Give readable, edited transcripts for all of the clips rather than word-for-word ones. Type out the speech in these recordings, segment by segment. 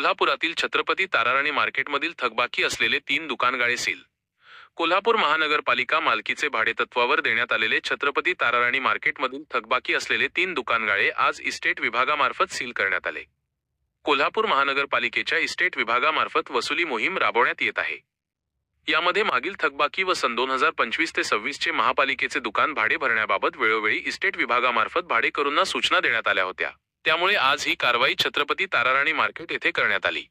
कोल्हापुरातील छत्रपती ताराराणी मार्केटमधील थकबाकी असलेले 3 दुकानगाळे सील. कोल्हापूर महानगरपालिका मालकीचे भाडेतत्वावर देण्यात आलेले छत्रपती ताराराणी मार्केटमधील थकबाकी असलेले 3 दुकानगाळे आज इस्टेट विभागामार्फत सील करण्यात आले. कोल्हापूर महानगरपालिकेच्या इस्टेट विभागामार्फत वसुली मोहीम राबवण्यात येत आहे. यामध्ये मागील थकबाकी व सन 2025 ते 26 चे महापालिकेचे दुकान भाडे भरण्याबाबत वेळोवेळी इस्टेट विभागामार्फत भाडेकरूंना सूचना देण्यात आल्या होत्या. त्यामुळे आज ही कारवाई छत्रपती ताराराणी मार्केट येथे करण्यात आली.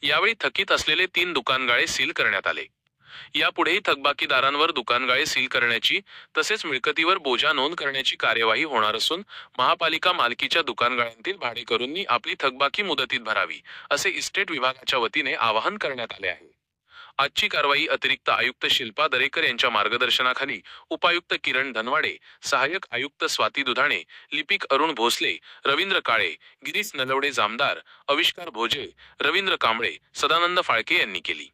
यावेळी थकीत असलेले 3 दुकानगाळे सील करण्यात आले. यापुढेही थकबाकीदारांवर दुकानगाळे सील करण्याची तसेच मिळकतीवर बोजा नोंद करण्याची कार्यवाही होणार असून महापालिका मालकीच्या दुकानगाळ्यांतील भाडेकरूंनी आपली थकबाकी मुदतीत भरावी, असे इस्टेट विभागाच्या वतीने आवाहन करण्यात आले आहे. आजची कारवाई अतिरिक्त आयुक्त शिल्पा दरेकर यांच्या मार्गदर्शनाखाली उपायुक्त किरण धनवाडे, सहाय्यक आयुक्त स्वाती दुधाणे, लिपिक अरुण भोसले, रवींद्र काळे, गिरीश नलवडे, जामदार अविष्कार भोजे, रवींद्र कांबळे, सदानंद फाळके यांनी केली.